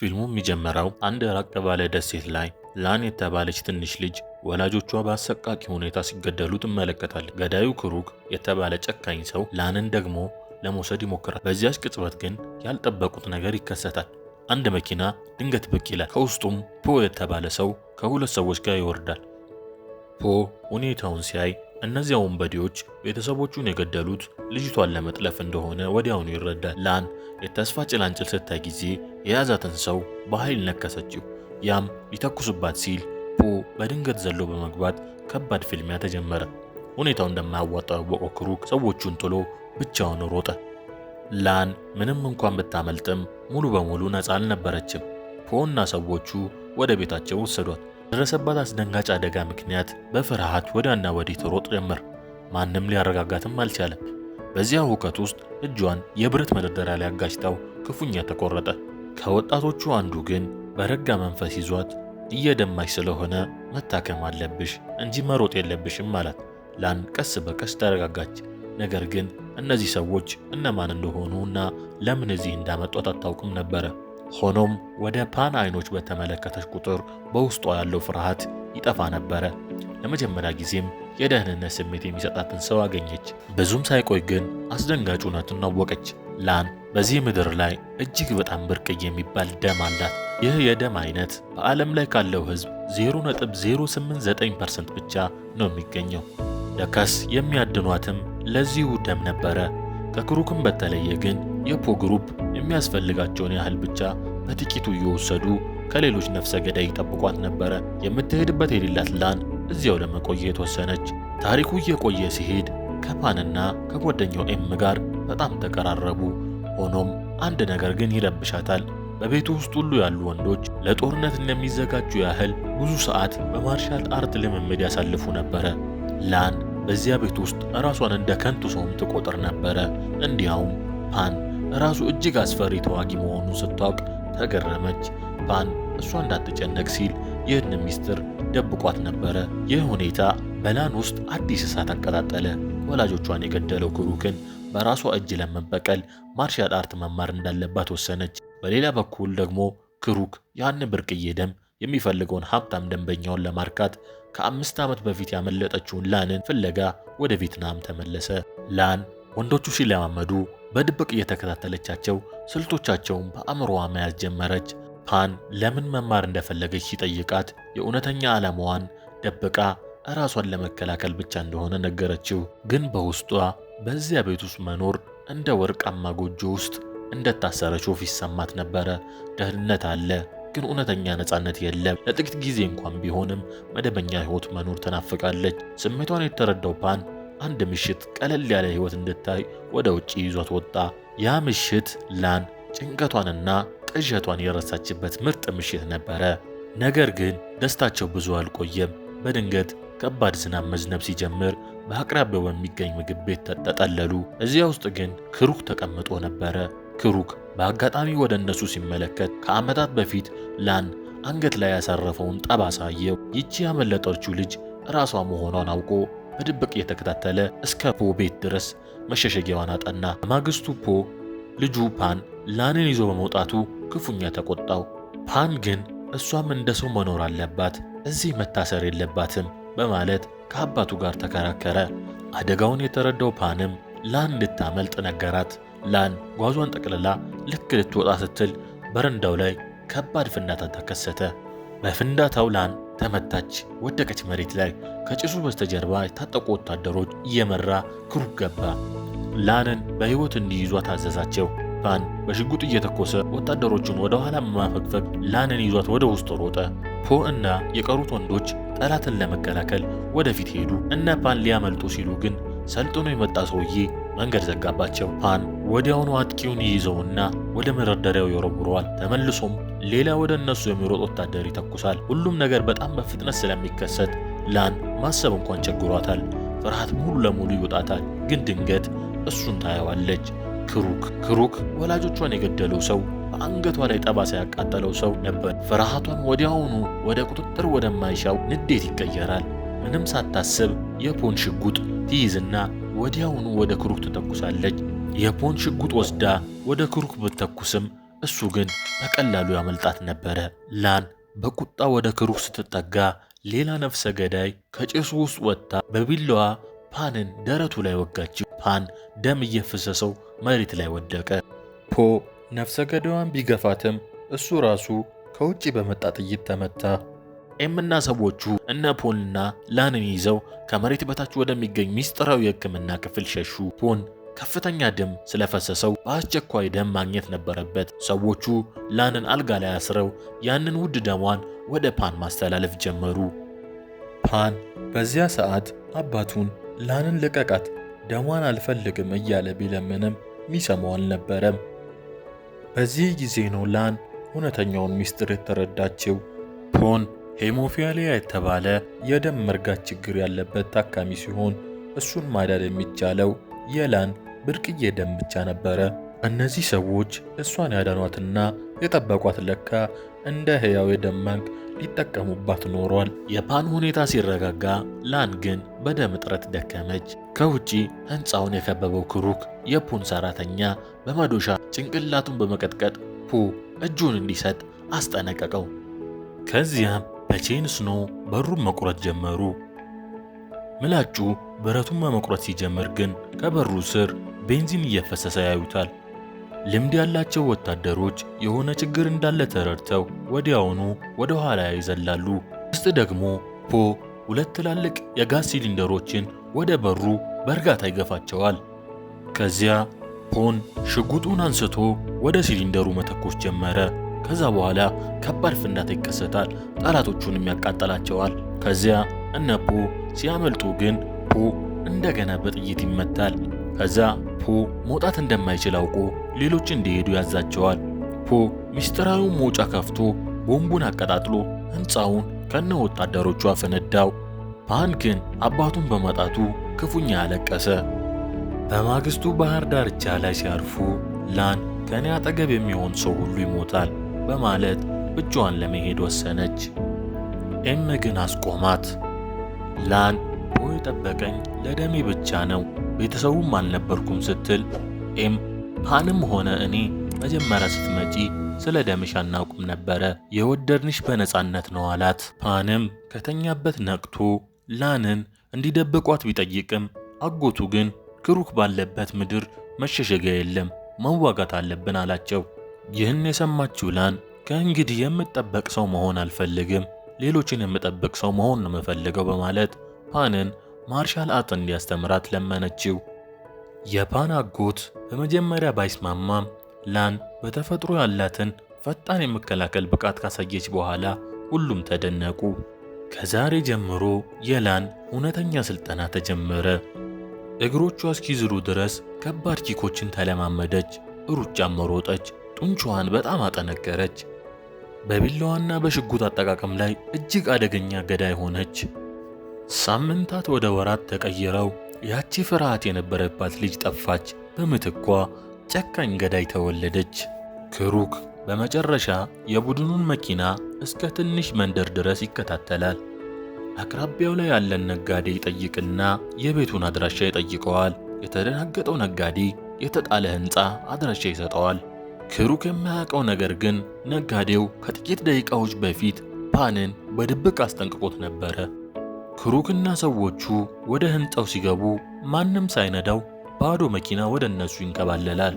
ፊልሙ የሚጀምረው አንድ ራቅ ባለ ደሴት ላይ ላን የተባለች ትንሽ ልጅ ወላጆቿ በአሰቃቂ ሁኔታ ሲገደሉ ትመለከታለች። ገዳዩ ክሩክ የተባለ ጨካኝ ሰው ላንን ደግሞ ለመውሰድ ይሞክራል። በዚያች ቅጽበት ግን ያልጠበቁት ነገር ይከሰታል። አንድ መኪና ድንገት ብቅ ይላል። ከውስጡም ፖ የተባለ ሰው ከሁለት ሰዎች ጋር ይወርዳል። ፖ ሁኔታውን ሲያይ እነዚያ ወንበዴዎች ቤተሰቦቹን የገደሉት ልጅቷን ለመጥለፍ እንደሆነ ወዲያውኑ ይረዳል። ላን የተስፋ ጭላንጭል ስታይ ጊዜ የያዛትን ሰው በኃይል ነከሰችው። ያም ሊተኩስባት ሲል ፖ በድንገት ዘሎ በመግባት ከባድ ፍልሚያ ተጀመረ። ሁኔታው እንደማያዋጣው ያወቀው ክሩክ ሰዎቹን ጥሎ ብቻውን ሮጠ። ላን ምንም እንኳን ብታመልጥም ሙሉ በሙሉ ነፃ አልነበረችም። ፖ እና ሰዎቹ ወደ ቤታቸው ወሰዷት። በደረሰባት አስደንጋጭ አደጋ ምክንያት በፍርሃት ወዲያና ወዲህ ትሮጥ ጀመር። ማንም ሊያረጋጋትም አልቻለም። በዚያ ሁከት ውስጥ እጇን የብረት መደርደሪያ ላይ አጋጭታው ክፉኛ ተቆረጠ። ከወጣቶቹ አንዱ ግን በረጋ መንፈስ ይዟት እየደማች ስለሆነ መታከም አለብሽ እንጂ መሮጥ የለብሽም አላት። ላን ቀስ በቀስ ተረጋጋች። ነገር ግን እነዚህ ሰዎች እነማን እንደሆኑ እና ለምን እዚህ እንዳመጧት አታውቅም ነበረ። ሆኖም ወደ ፓን አይኖች በተመለከተች ቁጥር በውስጧ ያለው ፍርሃት ይጠፋ ነበረ። ለመጀመሪያ ጊዜም የደህንነት ስሜት የሚሰጣትን ሰው አገኘች። ብዙም ሳይቆይ ግን አስደንጋጭ እውነቱን አወቀች። ላን በዚህ ምድር ላይ እጅግ በጣም ብርቅዬ የሚባል ደም አላት። ይህ የደም አይነት በዓለም ላይ ካለው ሕዝብ 0.089% ብቻ ነው የሚገኘው። ለካስ የሚያድኗትም ለዚሁ ደም ነበረ። ከክሩክም በተለየ ግን የፖ ግሩፕ የሚያስፈልጋቸውን ያህል ብቻ በጥቂቱ እየወሰዱ ከሌሎች ነፍሰ ገዳይ ይጠብቋት ነበረ። የምትሄድበት የሌላት ላን እዚያው ለመቆየት ወሰነች። ታሪኩ እየቆየ ሲሄድ ከፓንና ከጓደኛው ኤም ጋር በጣም ተቀራረቡ። ሆኖም አንድ ነገር ግን ይረብሻታል። በቤቱ ውስጥ ሁሉ ያሉ ወንዶች ለጦርነት እንደሚዘጋጁ ያህል ብዙ ሰዓት በማርሻል አርት ልምምድ ያሳልፉ ነበረ። ላን በዚያ ቤት ውስጥ ራሷን እንደ ከንቱ ሰውም ትቆጥር ነበረ። እንዲያውም ፓን ራሱ እጅግ አስፈሪ ተዋጊ መሆኑን ስታውቅ ተገረመች። ፓን እሷ እንዳትጨነቅ ሲል ይህን ሚስጥር ደብቋት ነበረ። ይህ ሁኔታ በላን ውስጥ አዲስ እሳት አቀጣጠለ። ወላጆቿን የገደለው ክሩክን በራሷ እጅ ለመበቀል ማርሻል አርት መማር እንዳለባት ወሰነች። በሌላ በኩል ደግሞ ክሩክ ያን ብርቅዬ ደም የሚፈልገውን ሀብታም ደንበኛውን ለማርካት ከ5 ዓመት በፊት ያመለጠችውን ላንን ፍለጋ ወደ ቪየትናም ተመለሰ። ላን ወንዶቹ ሲለማመዱ በድብቅ እየተከታተለቻቸው ስልቶቻቸውን በአእምሮዋ መያዝ ጀመረች። ፓን ለምን መማር እንደፈለገች ሲጠይቃት የእውነተኛ ዓላማዋን ደብቃ ራሷን ለመከላከል ብቻ እንደሆነ ነገረችው። ግን በውስጧ በዚያ ቤት ውስጥ መኖር እንደ ወርቃማ ጎጆ ውስጥ እንደታሰረች ወፍ ይሰማት ነበረ። ደህንነት አለ፣ ግን እውነተኛ ነፃነት የለም። ለጥቂት ጊዜ እንኳን ቢሆንም መደበኛ ሕይወት መኖር ትናፍቃለች። ስሜቷን የተረዳው ፓን አንድ ምሽት ቀለል ያለ ሕይወት እንድታይ ወደ ውጪ ይዟት ወጣ። ያ ምሽት ላን ጭንቀቷንና ቅዠቷን የረሳችበት ምርጥ ምሽት ነበረ። ነገር ግን ደስታቸው ብዙ አልቆየም። በድንገት ከባድ ዝናብ መዝነብ ሲጀምር በአቅራቢያው በሚገኝ ምግብ ቤት ተጠለሉ። እዚያ ውስጥ ግን ክሩክ ተቀምጦ ነበረ። ክሩክ በአጋጣሚ ወደ እነሱ ሲመለከት ከዓመታት በፊት ላን አንገት ላይ ያሳረፈውን ጠባሳ አየው። ይቺ ያመለጠችው ልጅ ራሷ መሆኗን አውቆ በድብቅ እየተከታተለ እስከ ፖ ቤት ድረስ መሸሸጊያዋን አጠና። በማግስቱ ፖ ልጁ ፓን ላንን ይዞ በመውጣቱ ክፉኛ ተቆጣው። ፓን ግን እሷም እንደ ሰው መኖር አለባት፣ እዚህ መታሰር የለባትም በማለት ከአባቱ ጋር ተከራከረ። አደጋውን የተረዳው ፓንም ላን እንድታመልጥ ነገራት። ላን ጓዟን ጠቅልላ ልክ ልትወጣ ስትል በረንዳው ላይ ከባድ ፍንዳታ ተከሰተ። በፍንዳታው ላን ተመታች፣ ወደቀች መሬት ላይ። ከጭሱ በስተጀርባ የታጠቁ ወታደሮች እየመራ ክሩክ ገባ። ላንን በሕይወት እንዲይዟት አዘዛቸው። ፓን በሽጉጥ እየተኮሰ ወታደሮቹን ወደ ኋላ በማፈግፈግ ላንን ይዟት ወደ ውስጥ ሮጠ። ፖ እና የቀሩት ወንዶች ጠላትን ለመከላከል ወደፊት ሄዱ። እነ ፓን ሊያመልጡ ሲሉ ግን ሰልጥኖ የመጣ ሰውዬ መንገድ ዘጋባቸው። ፓን ወዲያውኑ አጥቂውን ይይዘውና ወደ መደርደሪያው ይወረውረዋል። ተመልሶም ሌላ ወደ እነሱ የሚሮጥ ወታደር ይተኩሳል። ሁሉም ነገር በጣም በፍጥነት ስለሚከሰት ላን ማሰብ እንኳን ቸግሯታል። ፍርሃት ሙሉ ለሙሉ ይወጣታል። ግን ድንገት እሱን ታየዋለች። ክሩክ ወላጆቿን የገደለው ሰው፣ በአንገቷ ላይ ጠባሳ ያቃጠለው ሰው ነበር። ፍርሃቷን ወዲያውኑ ወደ ቁጥጥር ወደማይሻው ንዴት ይቀየራል። ምንም ሳታስብ የፖን ሽጉጥ ትይዝና ወዲያውኑ ወደ ክሩክ ትተኩሳለች። የፖን ሽጉጥ ወስዳ ወደ ክሩክ ብትተኩስም እሱ ግን በቀላሉ ያመልጣት ነበረ። ላን በቁጣ ወደ ክሩክ ስትጠጋ ሌላ ነፍሰ ገዳይ ከጭሱ ውስጥ ወጥታ በቢላዋ ፓንን ደረቱ ላይ ወጋችው። ፓን ደም እየፈሰሰው መሬት ላይ ወደቀ። ፖ ነፍሰ ገዳዩን ቢገፋትም እሱ ራሱ ከውጪ በመጣ ጥይት ተመታ። ኤምና ሰዎቹ እነ ፖንና ላንን ይዘው ከመሬት በታች ወደሚገኝ ሚስጥራዊ የሕክምና ክፍል ሸሹ። ፖን ከፍተኛ ደም ስለፈሰሰው በአስቸኳይ ደም ማግኘት ነበረበት። ሰዎቹ ላንን አልጋ ላይ አስረው ያንን ውድ ደሟን ወደ ፓን ማስተላለፍ ጀመሩ። ፓን በዚያ ሰዓት አባቱን ላንን ልቀቃት፣ ደሟን አልፈልግም እያለ ቢለምንም ሚሰማው አልነበረም። በዚህ ጊዜ ነው ላን እውነተኛውን ሚስጥር የተረዳችው። ፖን ሄሞፊሊያ የተባለ የደም መርጋት ችግር ያለበት ታካሚ ሲሆን እሱን ማዳን የሚቻለው የላን ብርቅዬ ደም ብቻ ነበረ። እነዚህ ሰዎች እሷን ያዳኗትና የጠበቋት ለካ እንደ ሕያው የደም ባንክ ሊጠቀሙባት ኖሯል። የፓን ሁኔታ ሲረጋጋ ላን ግን በደም እጥረት ደከመች። ከውጪ ሕንፃውን የከበበው ክሩክ የፑን ሰራተኛ በመዶሻ ጭንቅላቱን በመቀጥቀጥ ፑ እጁን እንዲሰጥ አስጠነቀቀው። ከዚያም በቼን ስኖ በሩን መቁረጥ ጀመሩ። ምላጩ ብረቱን መቁረጥ ሲጀምር ግን ከበሩ ስር ቤንዚን እየፈሰሰ ያዩታል። ልምድ ያላቸው ወታደሮች የሆነ ችግር እንዳለ ተረድተው ወዲያውኑ ወደ ኋላ ይዘላሉ። ውስጥ ደግሞ ፖ ሁለት ትላልቅ የጋዝ ሲሊንደሮችን ወደ በሩ በእርጋታ ይገፋቸዋል። ከዚያ ፖን ሽጉጡን አንስቶ ወደ ሲሊንደሩ መተኮስ ጀመረ። ከዛ በኋላ ከባድ ፍንዳታ ይከሰታል። ጠላቶቹንም ያቃጠላቸዋል። ከዚያ እነ ፖ ሲያመልጡ ግን ፖ እንደገና በጥይት ይመታል። ከዛ ፖ መውጣት እንደማይችል አውቆ ሌሎች እንዲሄዱ ያዛቸዋል። ፖ ሚስጥራዊውን መውጫ ከፍቶ ቦምቡን አቀጣጥሎ ሕንፃውን ከነ ወታደሮቹ አፈነዳው። ፓን ግን አባቱን በማጣቱ ክፉኛ አለቀሰ። በማግስቱ ባህር ዳርቻ ላይ ሲያርፉ ላን ከኔ አጠገብ የሚሆን ሰው ሁሉ ይሞታል በማለት ብቻዋን ለመሄድ ወሰነች። ኤም ግን አስቆማት። ላን ፖ የጠበቀኝ ለደሜ ብቻ ነው፣ ቤተሰቡም አልነበርኩም ስትል ኤም ፓንም ሆነ እኔ መጀመሪያ ስትመጪ ስለ ደምሽ አናውቅም ነበረ፣ የወደድንሽ በነፃነት ነው አላት። ፓንም ከተኛበት ነቅቶ ላንን እንዲደብቋት ቢጠይቅም አጎቱ ግን ክሩክ ባለበት ምድር መሸሸጊያ የለም፣ መዋጋት አለብን አላቸው። ይህን የሰማችው ላን ከእንግዲህ የምጠበቅ ሰው መሆን አልፈልግም፣ ሌሎችን የምጠብቅ ሰው መሆን ነው የምፈልገው በማለት ፓንን ማርሻል አርት እንዲያስተምራት ለመነችው። የፓን አጎት በመጀመሪያ ባይስማማም ላን በተፈጥሮ ያላትን ፈጣን የመከላከል ብቃት ካሳየች በኋላ ሁሉም ተደነቁ። ከዛሬ ጀምሮ የላን እውነተኛ ስልጠና ተጀመረ። እግሮቿ እስኪዝሉ ድረስ ከባድ ኪኮችን ተለማመደች። ሩጫም ሮጠች። ጡንቻዋን በጣም አጠነከረች። በቢላዋና በሽጉጥ አጠቃቀም ላይ እጅግ አደገኛ ገዳይ ሆነች። ሳምንታት ወደ ወራት ተቀይረው ያቺ ፍርሃት የነበረባት ልጅ ጠፋች። በምትኳ ጨካኝ ገዳይ ተወለደች። ክሩክ በመጨረሻ የቡድኑን መኪና እስከ ትንሽ መንደር ድረስ ይከታተላል። አቅራቢያው ላይ ያለን ነጋዴ ይጠይቅና የቤቱን አድራሻ ይጠይቀዋል። የተደናገጠው ነጋዴ የተጣለ ሕንፃ አድራሻ ይሰጠዋል። ክሩክ የማያውቀው ነገር ግን ነጋዴው ከጥቂት ደቂቃዎች በፊት ፓንን በድብቅ አስጠንቅቆት ነበረ። ክሩክና ሰዎቹ ወደ ሕንፃው ሲገቡ ማንም ሳይነዳው ባዶ መኪና ወደ እነሱ ይንከባለላል።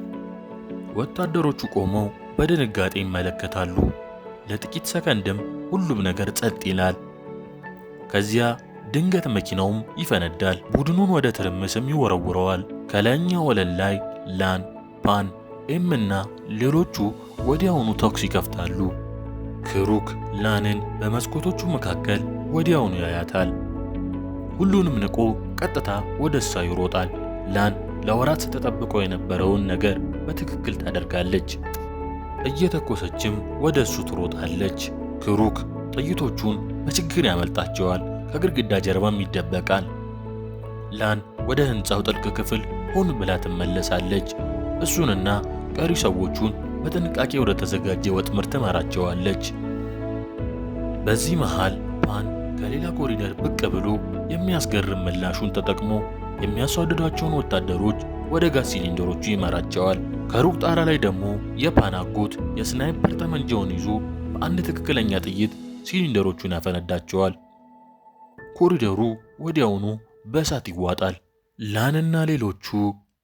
ወታደሮቹ ቆመው በድንጋጤ ይመለከታሉ። ለጥቂት ሰከንድም ሁሉም ነገር ጸጥ ይላል። ከዚያ ድንገት መኪናውም ይፈነዳል። ቡድኑን ወደ ትርምስም ይወረውረዋል። ከላይኛው ወለል ላይ ላን፣ ፓን፣ ኤም እና ሌሎቹ ወዲያውኑ ተኩስ ይከፍታሉ። ክሩክ ላንን በመስኮቶቹ መካከል ወዲያውኑ ያያታል። ሁሉንም ንቆ ቀጥታ ወደ እሷ ይሮጣል። ላን ለወራት ስትጠብቀው የነበረውን ነገር በትክክል ታደርጋለች። እየተኮሰችም ወደ እሱ ትሮጣለች። ክሩክ ጥይቶቹን በችግር ያመልጣቸዋል። ከግድግዳ ጀርባም ይደበቃል። ላን ወደ ሕንፃው ጥልቅ ክፍል ሆን ብላ ትመለሳለች። እሱንና ቀሪ ሰዎቹን በጥንቃቄ ወደ ተዘጋጀ ወጥመድ ትመራቸዋለች። በዚህ መሃል ፓን ከሌላ ኮሪደር ብቅ ብሎ የሚያስገርም ምላሹን ተጠቅሞ የሚያሳድዷቸውን ወታደሮች ወደ ጋዝ ሲሊንደሮቹ ይመራቸዋል። ከሩቅ ጣራ ላይ ደግሞ የፓን አጎት የስናይፐር ጠመንጃውን ይዞ በአንድ ትክክለኛ ጥይት ሲሊንደሮቹን ያፈነዳቸዋል። ኮሪደሩ ወዲያውኑ በእሳት ይዋጣል። ላንና ሌሎቹ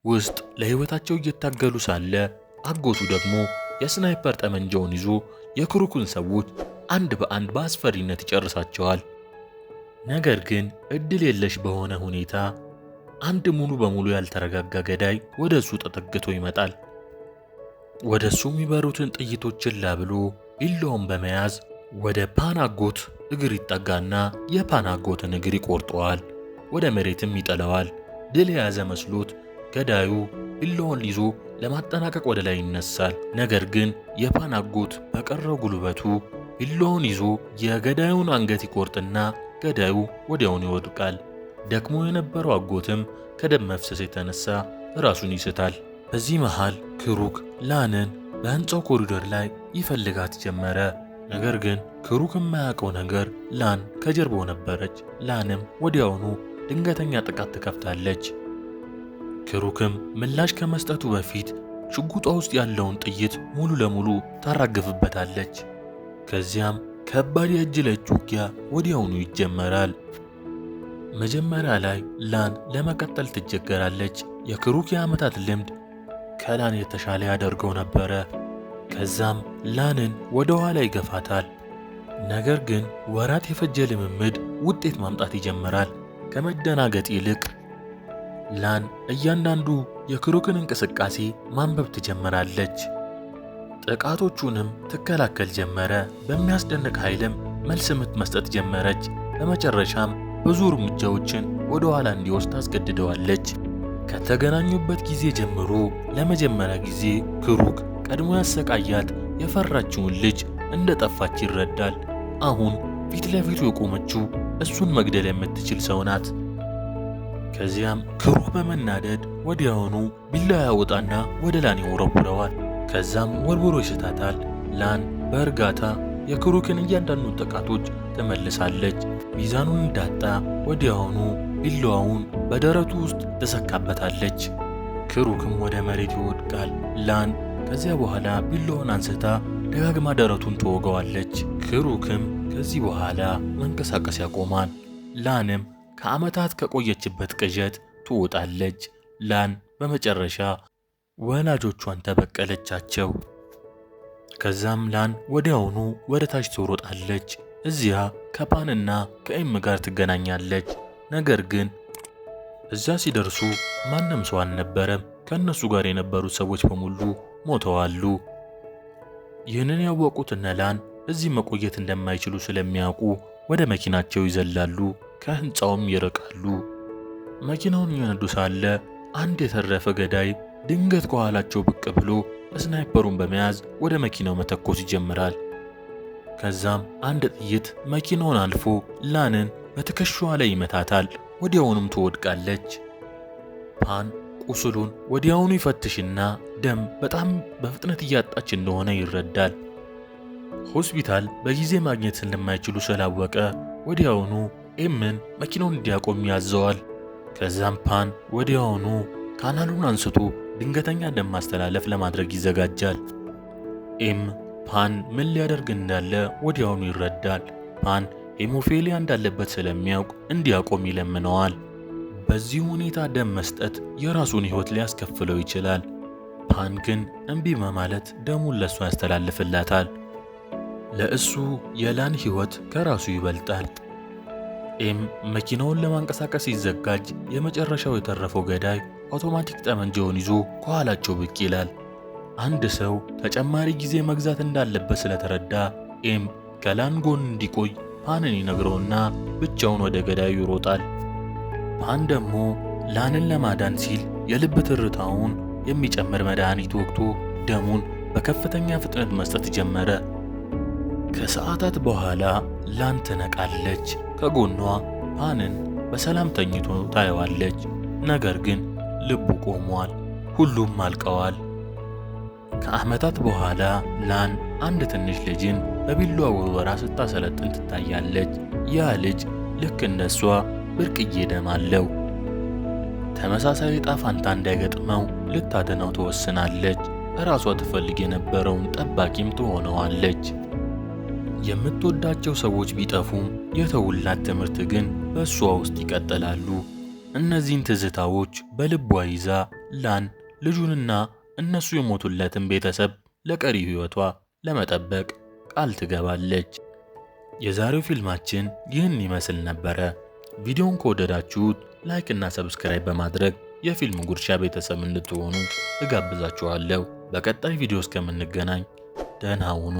ውስጥ ለሕይወታቸው እየታገሉ ሳለ አጎቱ ደግሞ የስናይፐር ጠመንጃውን ይዞ የክሩክን ሰዎች አንድ በአንድ በአስፈሪነት ይጨርሳቸዋል። ነገር ግን እድል የለሽ በሆነ ሁኔታ አንድ ሙሉ በሙሉ ያልተረጋጋ ገዳይ ወደ እሱ ተጠግቶ ይመጣል። ወደ እሱ የሚበሩትን ጥይቶች ችላ ብሎ ቢላውን በመያዝ ወደ ፓን አጎት እግር ይጠጋና የፓን አጎትን እግር ይቆርጠዋል። ወደ መሬትም ይጥለዋል። ድል የያዘ መስሎት ገዳዩ ቢላውን ይዞ ለማጠናቀቅ ወደ ላይ ይነሳል። ነገር ግን የፓን አጎት በቀረው ጉልበቱ ቢላውን ይዞ የገዳዩን አንገት ይቆርጥና ገዳዩ ወዲያውኑ ይወድቃል። ደክሞ የነበረው አጎትም ከደም መፍሰስ የተነሳ ራሱን ይስታል። በዚህ መሃል ክሩክ ላንን በህንፃው ኮሪዶር ላይ ይፈልጋት ጀመረ። ነገር ግን ክሩክ የማያውቀው ነገር ላን ከጀርባው ነበረች። ላንም ወዲያውኑ ድንገተኛ ጥቃት ትከፍታለች። ክሩክም ምላሽ ከመስጠቱ በፊት ሽጉጧ ውስጥ ያለውን ጥይት ሙሉ ለሙሉ ታራግፍበታለች። ከዚያም ከባድ የእጅ ለእጅ ውጊያ ወዲያውኑ ይጀመራል። መጀመሪያ ላይ ላን ለመቀጠል ትቸገራለች። የክሩክ የዓመታት ልምድ ከላን የተሻለ ያደርገው ነበረ። ከዛም ላንን ወደ ኋላ ይገፋታል። ነገር ግን ወራት የፈጀ ልምምድ ውጤት ማምጣት ይጀምራል። ከመደናገጥ ይልቅ ላን እያንዳንዱ የክሩክን እንቅስቃሴ ማንበብ ትጀምራለች። ጥቃቶቹንም ትከላከል ጀመረ። በሚያስደንቅ ኃይልም መልስ ምት መስጠት ጀመረች። በመጨረሻም ብዙ እርምጃዎችን ወደ ኋላ እንዲወስድ ታስገድደዋለች። ከተገናኙበት ጊዜ ጀምሮ ለመጀመሪያ ጊዜ ክሩክ ቀድሞ ያሰቃያት የፈራችውን ልጅ እንደ ጠፋች ይረዳል። አሁን ፊት ለፊቱ የቆመችው እሱን መግደል የምትችል ሰው ናት። ከዚያም ክሩክ በመናደድ ወዲያውኑ ቢላ ያወጣና ወደ ላን ይወረውረዋል። ከዛም ወርውሮ ይስታታል። ላን በእርጋታ የክሩክን እያንዳንዱ ጥቃቶች ትመልሳለች። ሚዛኑን እንዳጣ ወዲያውኑ ቢላዋውን በደረቱ ውስጥ ትሰካበታለች። ክሩክም ወደ መሬት ይወድቃል። ላን ከዚያ በኋላ ቢላዋን አንስታ ደጋግማ ደረቱን ትወገዋለች። ክሩክም ከዚህ በኋላ መንቀሳቀስ ያቆማል። ላንም ከዓመታት ከቆየችበት ቅዠት ትወጣለች። ላን በመጨረሻ ወላጆቿን ተበቀለቻቸው። ከዛም ላን ወዲያውኑ ወደ ታች ትሮጣለች። እዚያ ከፓንና ከኤም ጋር ትገናኛለች። ነገር ግን እዚያ ሲደርሱ ማንም ሰው አልነበረም። ከእነሱ ጋር የነበሩት ሰዎች በሙሉ ሞተዋሉ። ይህንን ያወቁት እነ ላን እዚህ መቆየት እንደማይችሉ ስለሚያውቁ ወደ መኪናቸው ይዘላሉ። ከህንፃውም ይርቃሉ። መኪናውን እየነዱ ሳለ አንድ የተረፈ ገዳይ ድንገት ከኋላቸው ብቅ ብሎ ስናይፐሩን በመያዝ ወደ መኪናው መተኮስ ይጀምራል። ከዛም አንድ ጥይት መኪናውን አልፎ ላንን በትከሻዋ ላይ ይመታታል። ወዲያውኑም ትወድቃለች። ፓን ቁስሉን ወዲያውኑ ይፈትሽና ደም በጣም በፍጥነት እያጣች እንደሆነ ይረዳል። ሆስፒታል በጊዜ ማግኘት እንደማይችሉ ስላወቀ ወዲያውኑ ኤምን መኪናውን እንዲያቆም ያዘዋል። ከዛም ፓን ወዲያውኑ ካናሉን አንስቶ ድንገተኛ ደም ማስተላለፍ ለማድረግ ይዘጋጃል። ኤም ፓን ምን ሊያደርግ እንዳለ ወዲያውኑ ይረዳል። ፓን ሄሞፊሊያ እንዳለበት ስለሚያውቅ እንዲያቆም ይለምነዋል። በዚህ ሁኔታ ደም መስጠት የራሱን ሕይወት ሊያስከፍለው ይችላል። ፓን ግን እምቢ በማለት ደሙን ለእሱ ያስተላልፍላታል። ለእሱ የላን ሕይወት ከራሱ ይበልጣል። ኤም መኪናውን ለማንቀሳቀስ ሲዘጋጅ የመጨረሻው የተረፈው ገዳይ አውቶማቲክ ጠመንጃውን ይዞ ከኋላቸው ብቅ ይላል። አንድ ሰው ተጨማሪ ጊዜ መግዛት እንዳለበት ስለተረዳ ኤም ከላን ጎን እንዲቆይ ፓንን ይነግረውና ብቻውን ወደ ገዳዩ ይሮጣል። ፓን ደግሞ ላንን ለማዳን ሲል የልብ ትርታውን የሚጨምር መድኃኒት ወቅቶ ደሙን በከፍተኛ ፍጥነት መስጠት ጀመረ። ከሰዓታት በኋላ ላን ትነቃለች። ከጎኗ ፓንን በሰላም ተኝቶ ታየዋለች። ነገር ግን ልቡ ቆሟል። ሁሉም አልቀዋል። ከዓመታት በኋላ ላን አንድ ትንሽ ልጅን በቢላዋ ውርወራ ስታሰለጥን ትታያለች። ያ ልጅ ልክ እንደሷ ብርቅዬ ደም አለው። ተመሳሳይ ዕጣ ፈንታ እንዳይገጥመው ልታድነው ትወስናለች። እራሷ ትፈልግ የነበረውን ጠባቂም ትሆነዋለች። የምትወዳቸው ሰዎች ቢጠፉም የተውላት ትምህርት ግን በእሷ ውስጥ ይቀጥላሉ። እነዚህን ትዝታዎች በልቧ ይዛ ላን ልጁንና እነሱ የሞቱለትን ቤተሰብ ለቀሪ ሕይወቷ ለመጠበቅ ቃል ትገባለች። የዛሬው ፊልማችን ይህን ይመስል ነበረ። ቪዲዮውን ከወደዳችሁት ላይክ እና ሰብስክራይብ በማድረግ የፊልም ጉርሻ ቤተሰብ እንድትሆኑ እጋብዛችኋለሁ። በቀጣይ ቪዲዮ እስከምንገናኝ ደህና ሁኑ።